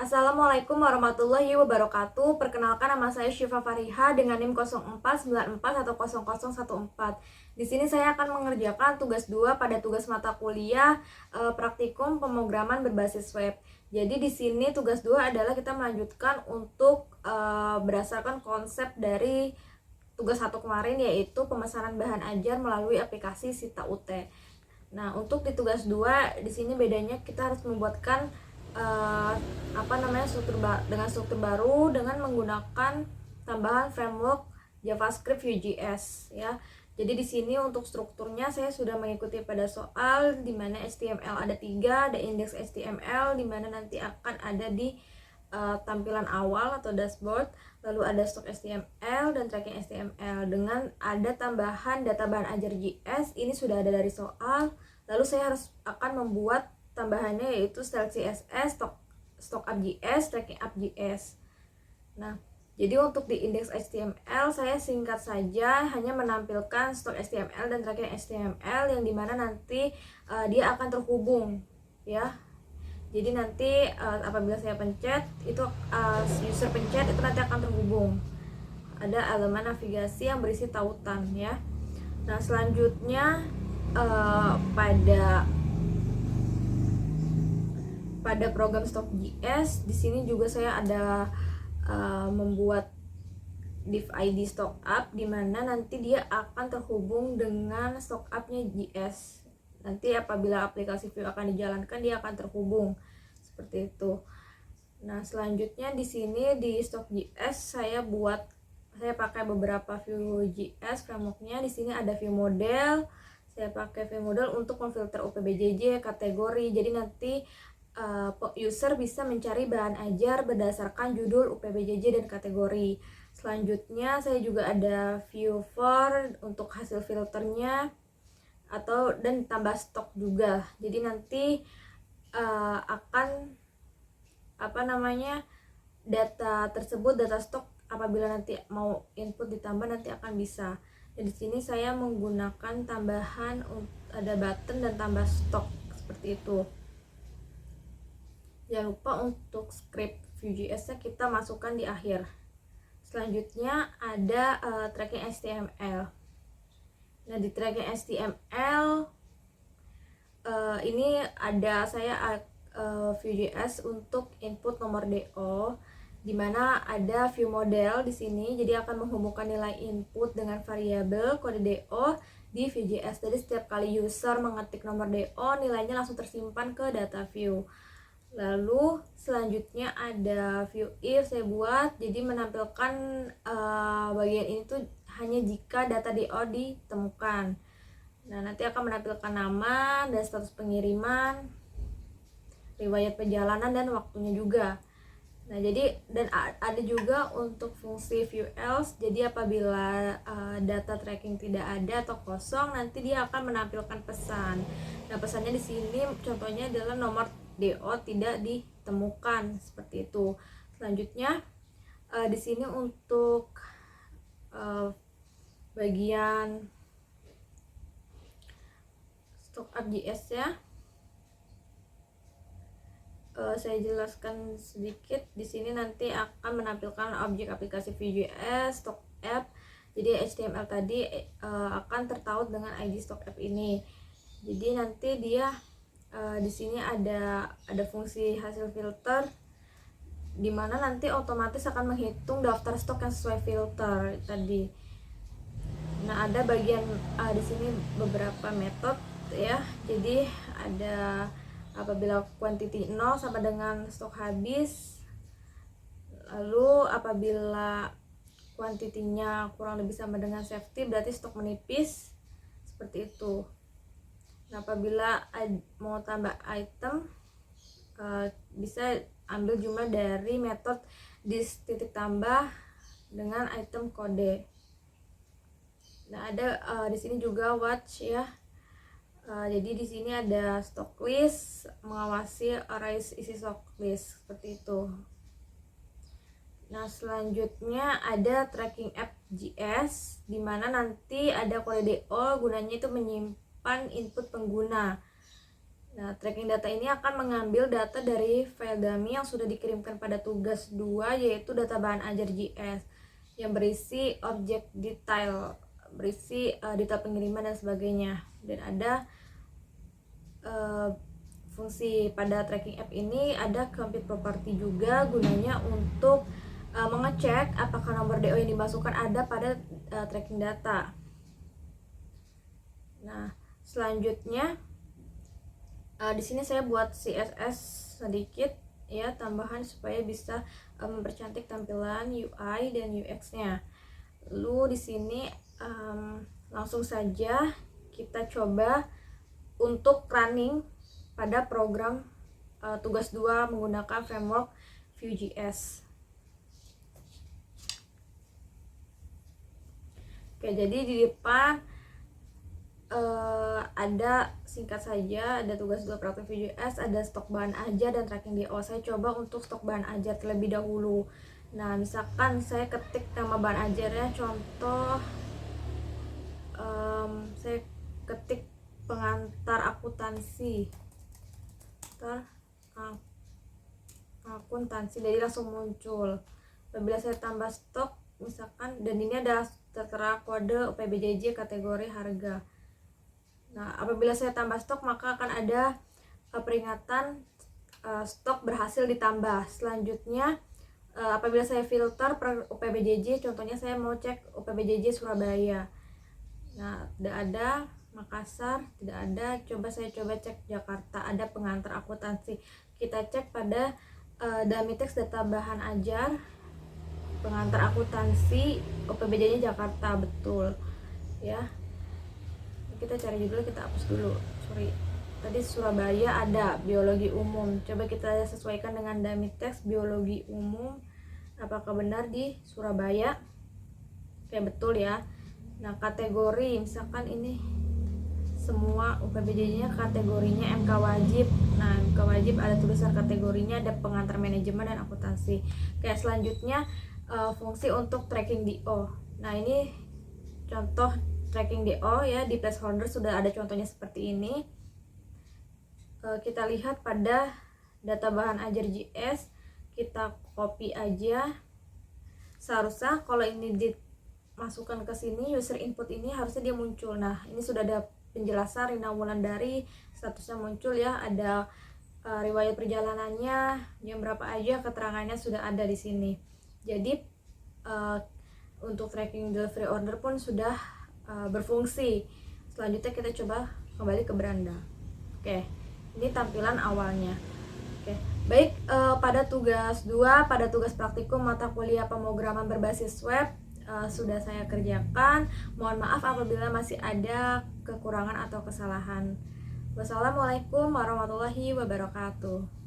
Assalamualaikum warahmatullahi wabarakatuh. Perkenalkan, nama saya Syifa Fariha dengan NIM 0494100014. Di sini saya akan mengerjakan tugas 2 pada tugas mata kuliah praktikum pemrograman berbasis web. Jadi di sini tugas 2 adalah kita melanjutkan untuk berdasarkan konsep dari tugas 1 kemarin, yaitu pemesanan bahan ajar melalui aplikasi Sita UT. Nah, untuk di tugas 2 di sini bedanya kita harus membuatkan struktur baru dengan menggunakan tambahan framework JavaScript Vue.js ya. Jadi di sini untuk strukturnya saya sudah mengikuti pada soal di mana HTML ada 3, ada indeks HTML di mana nanti akan ada di tampilan awal atau dashboard, lalu ada stok HTML dan tracking HTML dengan ada tambahan data bahan ajar JS. Ini sudah ada dari soal. Lalu saya akan membuat tambahannya, yaitu style CSS, stock up JS, tracking up JS. Nah, jadi untuk di indeks HTML saya singkat saja hanya menampilkan stok HTML dan tracking HTML yang dimana nanti dia akan terhubung ya. Jadi nanti apabila saya pencet itu user pencet itu nanti akan terhubung. Ada elemen navigasi yang berisi tautan ya. Nah, selanjutnya pada program stock.js di sini juga saya ada membuat div id stock up di mana nanti dia akan terhubung dengan stock up-nya JS. Nanti apabila aplikasi Vue akan dijalankan dia akan terhubung seperti itu. Nah, selanjutnya di sini di stock.js saya pakai beberapa Vue.js frameworknya. Di sini ada Vue model. Saya pakai Vue model untuk memfilter UPBJJ kategori. Jadi nanti user bisa mencari bahan ajar berdasarkan judul, UPBJJ dan kategori. Selanjutnya saya juga ada Vue for untuk hasil filternya dan tambah stok juga. Jadi nanti akan data tersebut, data stok apabila nanti mau input ditambah nanti akan bisa. Dan di sini saya menggunakan tambahan ada button dan tambah stok seperti itu. Jangan lupa untuk script Vue.js-nya kita masukkan di akhir. Selanjutnya ada tracking HTML. Nah, di tracking HTML ini ada saya Vue.js untuk input nomor DO, dimana ada Vue model di sini. Jadi akan menghubungkan nilai input dengan variabel kode DO di Vue.js. Jadi setiap kali user mengetik nomor DO, nilainya langsung tersimpan ke data Vue. Lalu selanjutnya ada Vue if saya buat, jadi menampilkan bagian ini tuh hanya jika data DO ditemukan. Nah, nanti akan menampilkan nama dan status pengiriman, riwayat perjalanan dan waktunya juga. Nah, jadi dan ada juga untuk fungsi Vue else. Jadi apabila data tracking tidak ada atau kosong, nanti dia akan menampilkan pesan. Nah, pesannya di sini contohnya adalah nomor DO tidak ditemukan seperti itu. Selanjutnya di sini untuk bagian stock.js ya. Saya jelaskan sedikit. Di sini nanti akan menampilkan objek aplikasi Vue.js, stock app. Jadi HTML tadi akan tertaut dengan ID stock app ini. Jadi nanti dia di sini ada fungsi hasil filter, di mana nanti otomatis akan menghitung daftar stok yang sesuai filter tadi. Nah, ada bagian di sini beberapa metode ya. Jadi ada apabila quantity 0 sama dengan stok habis, lalu apabila kuantitinya kurang lebih sama dengan safety berarti stok menipis, seperti itu. Nah, apabila mau tambah item bisa ambil jumlah dari metode this titik tambah dengan item kode. Nah, ada di sini juga watch ya. Jadi di sini ada stock list, mengawasi array isi stock list seperti itu. Nah, selanjutnya ada tracking app JS, di mana nanti ada kode DO, gunanya itu menyimpan input pengguna. Nah, tracking data ini akan mengambil data dari file dummy yang sudah dikirimkan pada tugas 2, yaitu data bahan ajar JS yang berisi objek detail, berisi detail pengiriman dan sebagainya. Dan ada fungsi pada tracking app ini ada compute property juga, gunanya untuk mengecek apakah nomor DO yang dimasukkan ada pada tracking data. Nah, selanjutnya di sini saya buat CSS sedikit ya, tambahan supaya bisa mempercantik tampilan UI dan UX-nya. Lalu di sini langsung saja kita coba untuk running pada program tugas 2 menggunakan framework Vue.js. Oke, jadi di depan ada singkat saja, ada tugas 2 praktek Vue.js, ada stok bahan ajar dan tracking DO. Saya coba untuk stok bahan ajar terlebih dahulu. Nah, misalkan saya ketik nama bahan ajarnya, contoh saya ketik pengantar akuntansi, jadi langsung muncul. Apabila saya tambah stok misalkan, dan ini ada tertera kode UPBJJ kategori harga. Nah, apabila saya tambah stok maka akan ada peringatan stok berhasil ditambah. Selanjutnya apabila saya filter per UPBJJ, contohnya saya mau cek UPBJJ Surabaya. Nah, tidak ada. Makassar tidak ada. Saya coba cek Jakarta, ada pengantar akuntansi. Kita cek pada dummy text data bahan ajar pengantar akuntansi, UPBJ-nya Jakarta, betul ya. Kita cari judul, kita hapus dulu, tadi Surabaya ada biologi umum. Coba kita sesuaikan dengan dummy text biologi umum, apakah benar di Surabaya. Oke, betul ya. Nah, kategori misalkan ini semua UPBJ-nya kategorinya MK wajib. Nah, MK wajib ada tulisan kategorinya, ada pengantar manajemen dan akuntansi. Kayak selanjutnya fungsi untuk tracking DO. Nah, ini contoh tracking DO ya, di placeholder sudah ada contohnya seperti ini. Kita lihat pada data bahan ajar JS, kita copy aja. Seharusnya kalau ini dimasukkan ke sini, user input ini harusnya dia muncul. Nah, ini sudah ada penjelasan Rina Wulandari, statusnya muncul ya, ada riwayat perjalanannya, jam berapa aja, keterangannya sudah ada di sini. Jadi untuk tracking delivery order pun sudah berfungsi. Selanjutnya kita coba kembali ke beranda. Oke, ini tampilan awalnya. Oke, baik, pada tugas 2, pada tugas praktikum mata kuliah pemrograman berbasis web sudah saya kerjakan. Mohon maaf apabila masih ada kekurangan atau kesalahan. Wassalamualaikum warahmatullahi wabarakatuh.